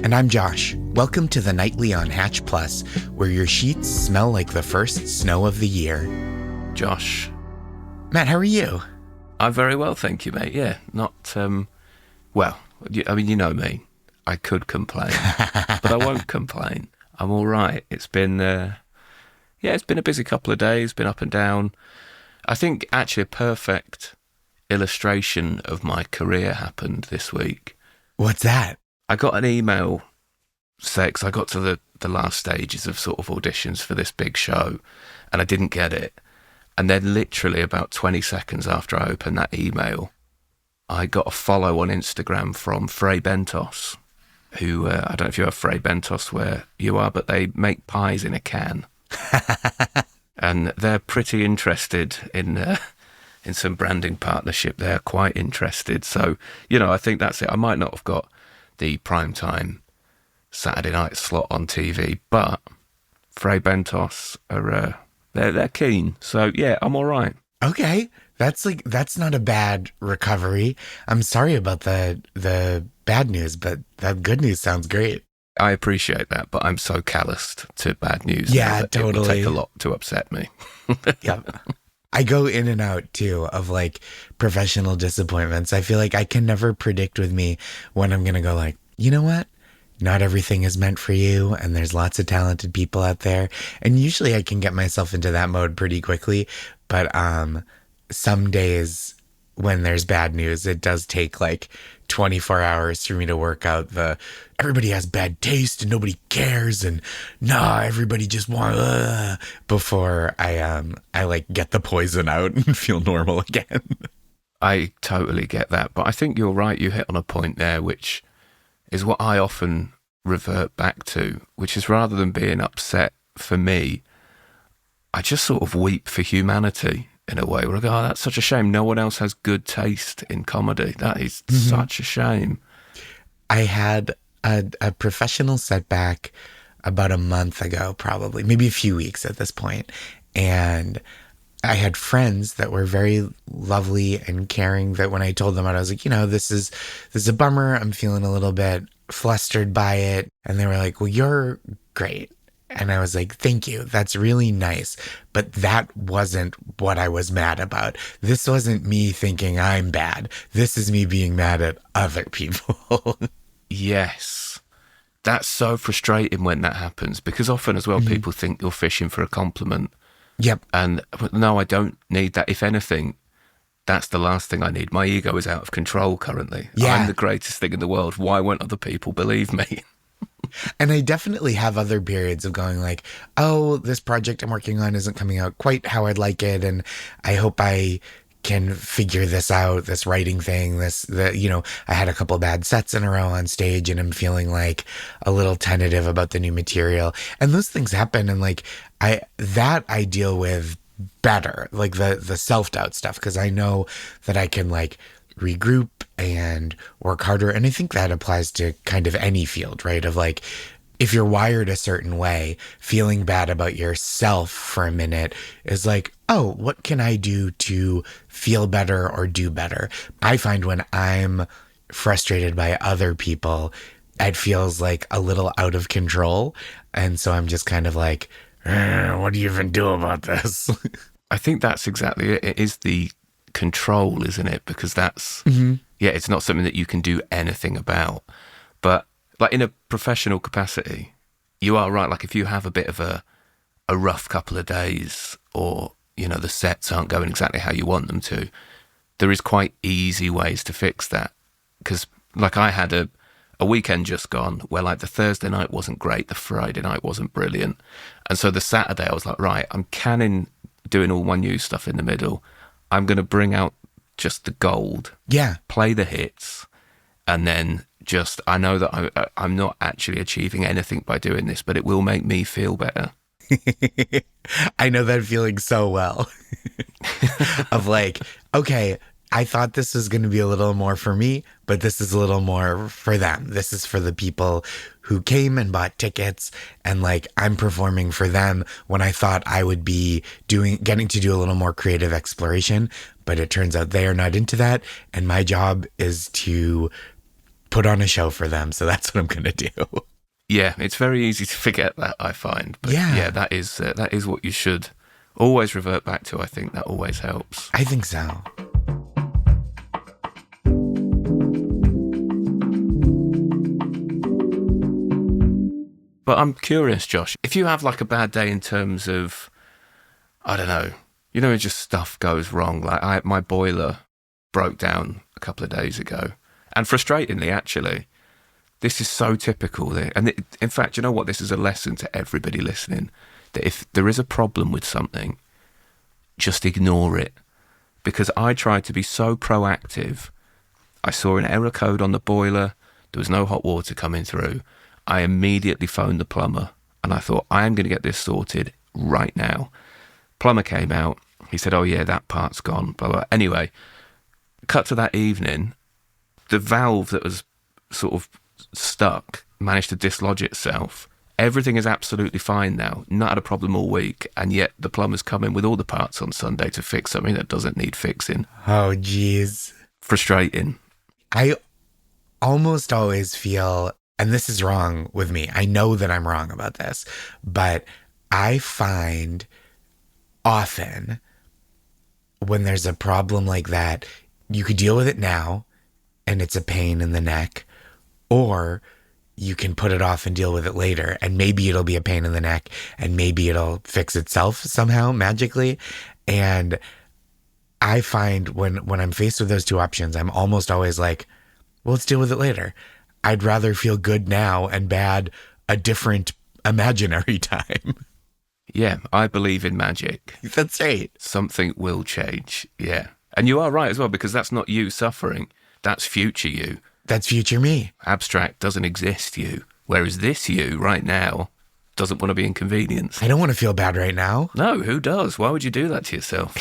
And I'm Josh. Welcome to the Nightly on Hatch Plus, where your sheets smell like the first snow of the year. Josh. Matt, how are you? I'm very well, thank you, mate. Yeah, not, well, I mean, you know me. I could complain, but I won't complain. I'm all right. It's been, it's been a busy couple of days, been up and down. I think actually a perfect illustration of my career happened this week. What's that? I got an email, because I got to the last stages of sort of auditions for this big show, and I didn't get it. And then literally about 20 seconds after I opened that email, I got a follow on Instagram from Fray Bentos, who, I don't know if you have Fray Bentos where you are, but they make pies in a can. And they're pretty interested in some branding partnership. They're quite interested. So, I think that's it. I might not have got the primetime Saturday night slot on TV, but Fray Bentos are they're keen. So yeah, I'm all right. Okay, that's not a bad recovery. I'm sorry about the bad news, but that good news sounds great. I appreciate that, but I'm so calloused to bad news. Yeah, that totally. It will take a lot to upset me. Yeah. I go in and out, too, of, professional disappointments. I feel like I can never predict with me when I'm going to go you know what? Not everything is meant for you, and there's lots of talented people out there. And usually I can get myself into that mode pretty quickly. But some days when there's bad news, it does take 24 hours for me to work out everybody has bad taste and nobody cares and everybody just wants before I get the poison out and feel normal again. I totally get that, but I think you're right. You hit on a point there, which is what I often revert back to, which is rather than being upset for me, I just sort of weep for humanity in a way where I go, oh, that's such a shame. No one else has good taste in comedy. That is such a shame. I had a professional setback about a month ago, probably, maybe a few weeks at this point. And I had friends that were very lovely and caring that when I told them, I was like, this is a bummer. I'm feeling a little bit flustered by it. And they were like, well, you're great. And I was like, thank you. That's really nice. But that wasn't what I was mad about. This wasn't me thinking I'm bad. This is me being mad at other people. Yes. That's so frustrating when that happens, because often as well, people think you're fishing for a compliment. Yep. And no, I don't need that. If anything, that's the last thing I need. My ego is out of control currently. Yeah. I'm the greatest thing in the world. Why won't other people believe me? And I definitely have other periods of going oh, this project I'm working on isn't coming out quite how I'd like it. And I hope I can figure this out, this writing thing, I had a couple bad sets in a row on stage and I'm feeling a little tentative about the new material. And those things happen. And I deal with better, the self-doubt stuff, because I know that I can regroup and work harder. And I think that applies to kind of any field, right? Of if you're wired a certain way, feeling bad about yourself for a minute is oh, what can I do to feel better or do better? I find when I'm frustrated by other people, it feels a little out of control. And so I'm just kind of what do you even do about this? I think that's exactly it. It is the control, isn't it? Because that's, it's not something that you can do anything about. But in a professional capacity, you are right. If you have a bit of a rough couple of days or, the sets aren't going exactly how you want them to, there is quite easy ways to fix that. Because I had a weekend just gone where the Thursday night wasn't great, the Friday night wasn't brilliant. And so the Saturday I was right, I'm canning doing all my new stuff in the middle. I'm going to bring out just the gold. Yeah. Play the hits. And then I know that I'm not actually achieving anything by doing this, but it will make me feel better. I know that feeling so well. Of okay, I thought this was going to be a little more for me, but this is a little more for them. This is for the people who came and bought tickets, and I'm performing for them when I thought I would be getting to do a little more creative exploration, but it turns out they are not into that. And my job is to put on a show for them. So that's what I'm going to do. Yeah, it's very easy to forget that, I find. But Yeah. that is what you should always revert back to. I think that always helps. I think so. But I'm curious, Josh, if you have like a bad day in terms of, I don't know, just stuff goes wrong. Like my boiler broke down a couple of days ago. And frustratingly, actually, this is so typical. In fact, you know what? This is a lesson to everybody listening, that if there is a problem with something, just ignore it. Because I tried to be so proactive. I saw an error code on the boiler. There was no hot water coming through. I immediately phoned the plumber and I thought, I am going to get this sorted right now. Plumber came out. He said, oh yeah, that part's gone, blah, blah. Anyway, cut to that evening, the valve that was sort of stuck managed to dislodge itself. Everything is absolutely fine now. Not had a problem all week. And yet the plumber's come in with all the parts on Sunday to fix something that doesn't need fixing. Oh, geez. Frustrating. I almost always feel, and this is wrong with me, I know that I'm wrong about this, but I find often when there's a problem like that, you could deal with it now and it's a pain in the neck, or you can put it off and deal with it later, and maybe it'll be a pain in the neck and maybe it'll fix itself somehow magically. And I find when I'm faced with those two options, I'm almost always like, well, let's deal with it later. I'd rather feel good now and bad a different imaginary time. Yeah, I believe in magic. That's right. Something will change. Yeah. And you are right as well, because that's not you suffering. That's future you. That's future me. Abstract doesn't exist you. Whereas this you right now doesn't want to be inconvenienced. I don't want to feel bad right now. No, who does? Why would you do that to yourself?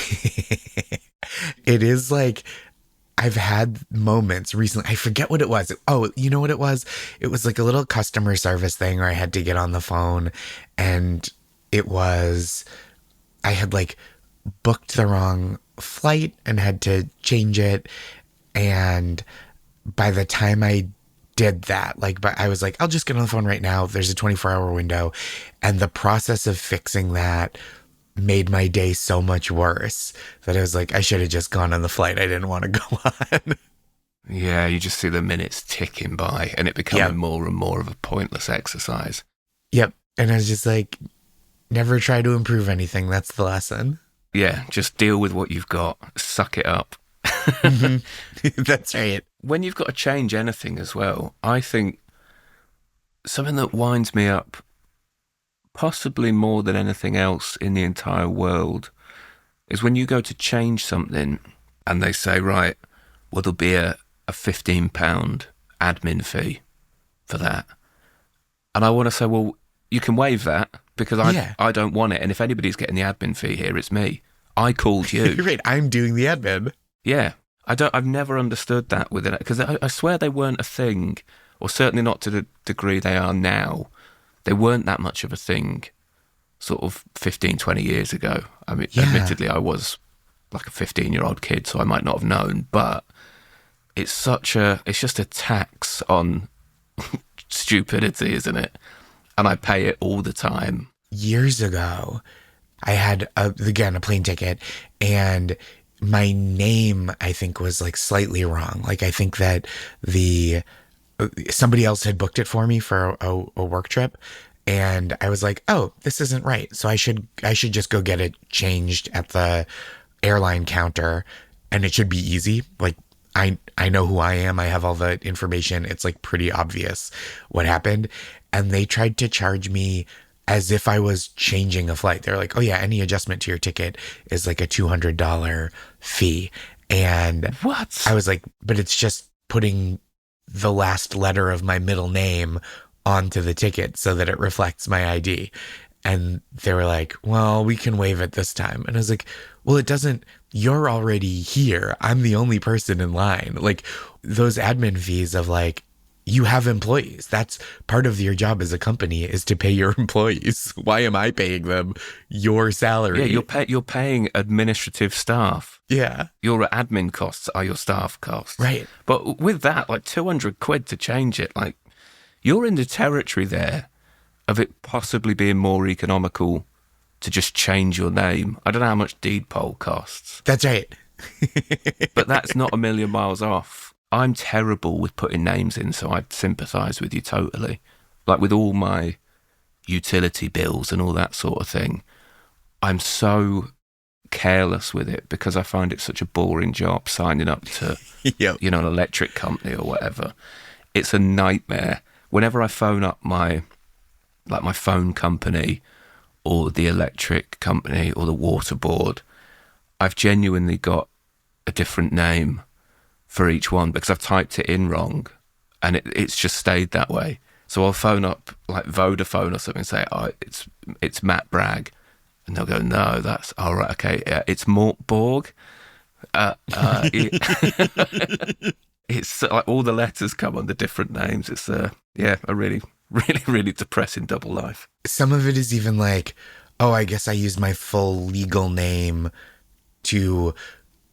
It is like, I've had moments recently. I forget what it was. Oh, you know what it was? It was like a little customer service thing where I had to get on the phone, and I had like booked the wrong flight and had to change it. And by the time I did that, but I was like, I'll just get on the phone right now. There's a 24-hour window. And the process of fixing that made my day so much worse that I was like, I should have just gone on the flight I didn't want to go on. Yeah, you just see the minutes ticking by and it becoming more and more of a pointless exercise. Yep. And I was just like, never try to improve anything. That's the lesson. Yeah, just deal with what you've got. Suck it up. Mm-hmm. That's right. When you've got to change anything as well, I think something that winds me up possibly more than anything else in the entire world is when you go to change something and they say, right, well, there'll be a £15 admin fee for that. And I want to say, well, you can waive that because I don't want it. And if anybody's getting the admin fee here, it's me. I called you. You're right. I'm doing the admin. Yeah. I've never understood that within it, because I swear they weren't a thing, or certainly not to the degree they are now. They weren't that much of a thing sort of 15, 20 years ago. I mean, admittedly, I was like a 15-year-old kid, so I might not have known, but it's just a tax on stupidity, isn't it? And I pay it all the time. Years ago, I had, a plane ticket, and my name, I think, was like slightly wrong. Like, I think that somebody else had booked it for me for a work trip. And I was like, oh, this isn't right. So I should just go get it changed at the airline counter, and it should be easy. Like, I know who I am. I have all the information. It's like pretty obvious what happened. And they tried to charge me as if I was changing a flight. They're like, oh yeah, any adjustment to your ticket is like a $200 fee. And what? I was like, but it's just putting the last letter of my middle name onto the ticket so that it reflects my ID. And they were like, well, we can waive it this time. And I was like, well, it doesn't, you're already here. I'm the only person in line. Like, those admin fees of like, you have employees. That's part of your job as a company, is to pay your employees. Why am I paying them your salary? Yeah, you're paying administrative staff Yeah. Your admin costs are your staff costs. Right. But with that, like 200 quid to change it, like you're in the territory there of it possibly being more economical to just change your name. I don't know how much deed poll costs, That's right. but that's not a million miles off. I'm terrible with putting names in, so I sympathise with you totally. Like with all my utility bills and all that sort of thing, I'm so careless with it because I find it such a boring job signing up to, Yep. you know, an electric company or whatever. It's a nightmare. Whenever I phone up my phone company or the electric company or the water board, I've genuinely got a different name for each one because I've typed it in wrong and it's just stayed that way. So I'll phone up like Vodafone or something and say, oh, it's Matt Bragg. And they'll go, no, that's all right. Okay. It's Mort Borg. It's like all the letters come under different names. It's a really, really, really depressing double life. Some of it is even like, oh, I guess I used my full legal name to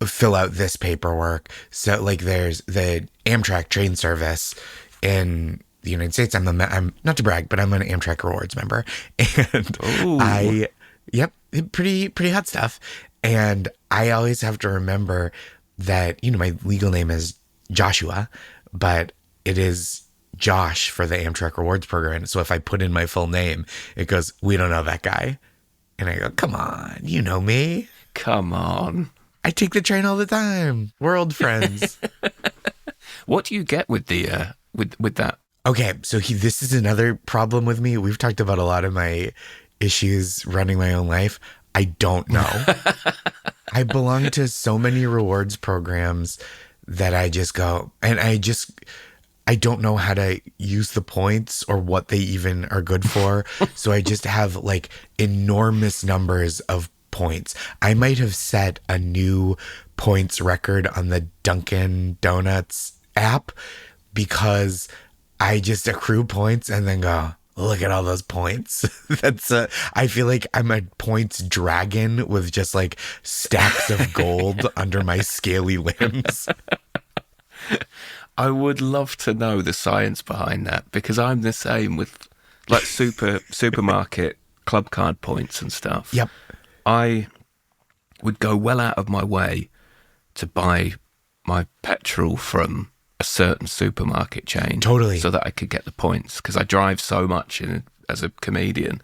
fill out this paperwork. So like there's the Amtrak train service in the United States. I'm not to brag, but I'm an Amtrak Rewards member. And Ooh. yep, pretty hot stuff. And I always have to remember that, my legal name is Joshua, but it is Josh for the Amtrak Rewards program. So if I put in my full name, it goes, we don't know that guy. And I go, come on, you know me. Come on. I take the train all the time. We're old friends. What do you get with the with that? Okay, so this is another problem with me. We've talked about a lot of my issues running my own life. I don't know. I belong to so many rewards programs that I just go, and I don't know how to use the points or what they even are good for. So I just have like enormous numbers of points. I might have set a new points record on the Dunkin' Donuts app because I just accrue points and then go, look at all those points. I feel like I'm a points dragon with just like stacks of gold under my scaly limbs. I would love to know the science behind that because I'm the same with like supermarket club card points and stuff. Yep. I would go well out of my way to buy my petrol from a certain supermarket chain. Totally. So that I could get the points because I drive so much as a comedian.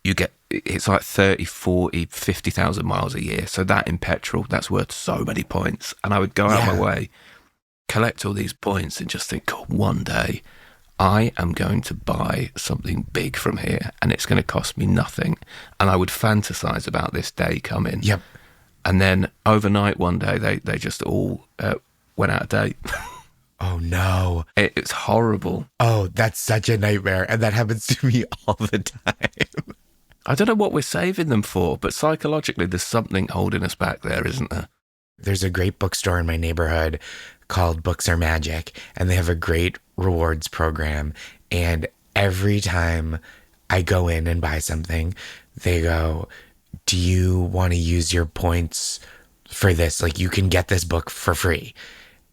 It's like 30, 40, 50,000 miles a year. So that in petrol, that's worth so many points. And I would go out of my way, collect all these points and just think, God, one day I am going to buy something big from here and it's going to cost me nothing. And I would fantasize about this day coming. Yep. And then overnight one day, they just all went out of date. Oh, no. It's horrible. Oh, that's such a nightmare. And that happens to me all the time. I don't know what we're saving them for, but psychologically there's something holding us back there, isn't there? There's a great bookstore in my neighborhood called Books Are Magic, and they have a great rewards program. And every time I go in and buy something, they go, do you want to use your points for this? Like, you can get this book for free.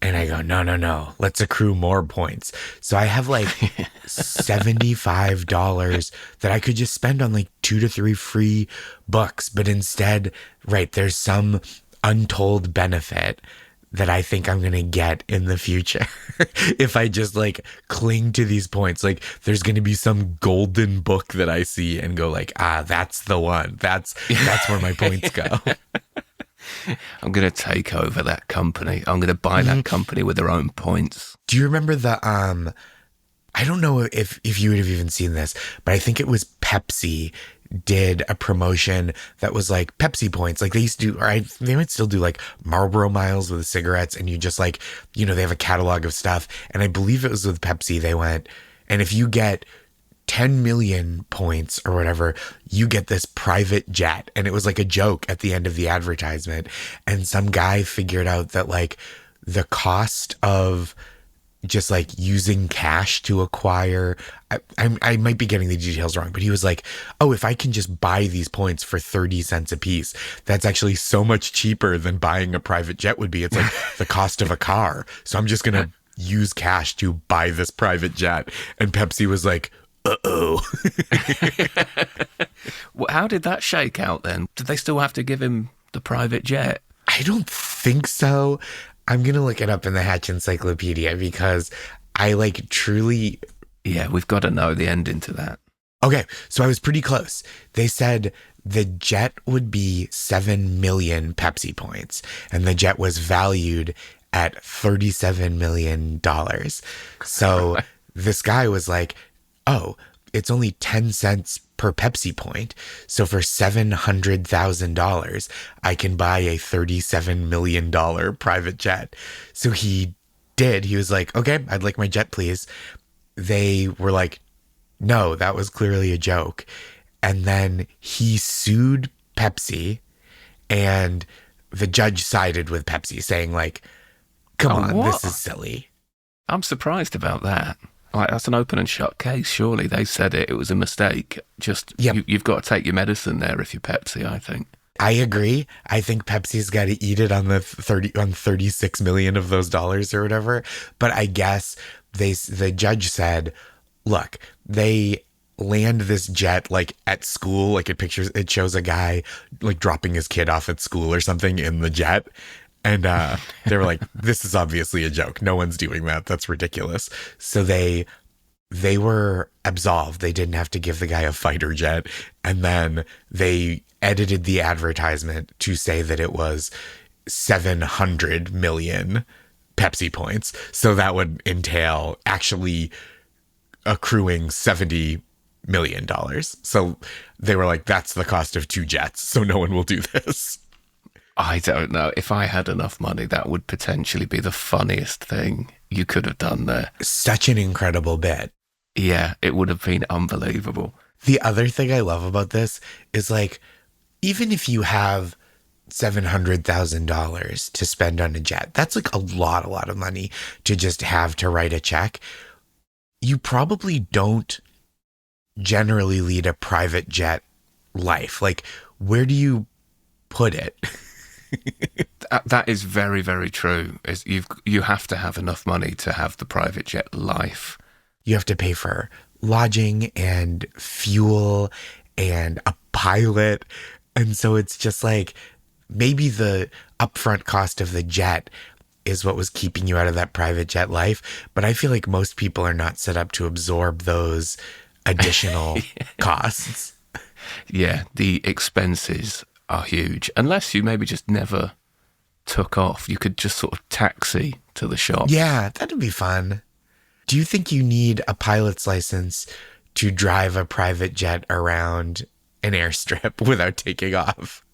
And I go, no, let's accrue more points. So I have like $75 that I could just spend on like 2 to 3 free books. But instead, right, there's some untold benefit that I think I'm going to get in the future if I just like cling to these points. Like there's going to be some golden book that I see and go like, that's the one. That's where my points go. I'm going to take over that company. I'm going to buy that company with their own points. Do you remember I don't know if you would have even seen this, but I think it was Pepsi did a promotion that was like Pepsi Points. Like they used to do, or they might still do like Marlboro Miles with the cigarettes. And you just like, they have a catalog of stuff. And I believe it was with Pepsi. They went, and if you get 10 million points or whatever, you get this private jet. And it was like a joke at the end of the advertisement. And some guy figured out that like the cost of just like using cash to acquire. I might be getting the details wrong, but he was like, oh, if I can just buy these points for 30 cents a piece, that's actually so much cheaper than buying a private jet would be. It's like the cost of a car. So I'm just going to use cash to buy this private jet. And Pepsi was like, uh-oh. Well, how did that shake out then? Did they still have to give him the private jet? I don't think so. I'm going to look it up in the Hatch Encyclopedia because I like truly. Yeah, we've got to know the ending to that. Okay, so I was pretty close. They said the jet would be 7 million Pepsi points, and the jet was valued at $37 million. So this guy was like, oh, it's only 10 cents per Pepsi point. So for $700,000, I can buy a $37 million private jet. So he did. He was like, okay, I'd like my jet, please. They were like, no, that was clearly a joke. And then he sued Pepsi, and the judge sided with Pepsi, saying like, come on, what? this is silly. I'm surprised about that. Like, that's an open and shut case. Surely they said it was a mistake. Just Yep. you've got to take your medicine there if you're Pepsi, I think. I agree. I think Pepsi's got to eat it on the 36 million of those dollars or whatever. But I guess the judge said, look, they land this jet like at school, like it shows a guy like dropping his kid off at school or something in the jet. And they were like, this is obviously a joke. No one's doing that. That's ridiculous. So they were absolved. They didn't have to give the guy a fighter jet. And then they edited the advertisement to say that it was 700 million Pepsi points. So that would entail actually accruing $70 million. So they were like, that's the cost of 2 jets. So no one will do this. I don't know. If I had enough money, that would potentially be the funniest thing you could have done there. Such an incredible bit. Yeah, it would have been unbelievable. The other thing I love about this is like, even if you have $700,000 to spend on a jet, that's like a lot of money to just have to write a check. You probably don't generally lead a private jet life. Like, where do you put it? That is very, very true. You have to have enough money to have the private jet life. You have to pay for lodging and fuel and a pilot. And so it's just like, maybe the upfront cost of the jet is what was keeping you out of that private jet life. But I feel like most people are not set up to absorb those additional costs. Yeah, the expenses are huge. Unless you maybe just never took off. You could just sort of taxi to the shop. Yeah, that'd be fun. Do you think you need a pilot's license to drive a private jet around an airstrip without taking off?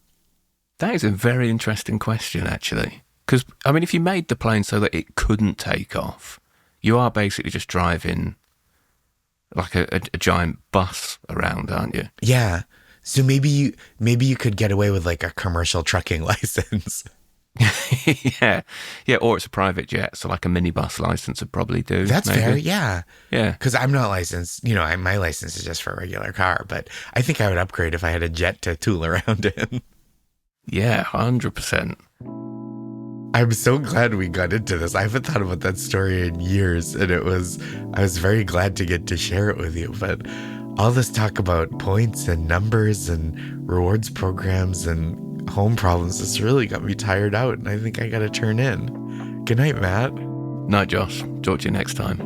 That is a very interesting question, actually. Because, I mean, if you made the plane so that it couldn't take off, you are basically just driving like a giant bus around, aren't you? Yeah. So maybe you could get away with like a commercial trucking license. Yeah. Or it's a private jet, so like a minibus license would probably do. That's maybe. fair, yeah. Yeah. Because I'm not licensed. My license is just for a regular car, but I think I would upgrade if I had a jet to tool around in. Yeah, 100%. I'm so glad we got into this. I haven't thought about that story in years, and I was very glad to get to share it with you. But all this talk about points and numbers and rewards programs and home problems has really got me tired out, and I think I got to turn in. Good night, Matt. Night, Josh. Talk to you next time.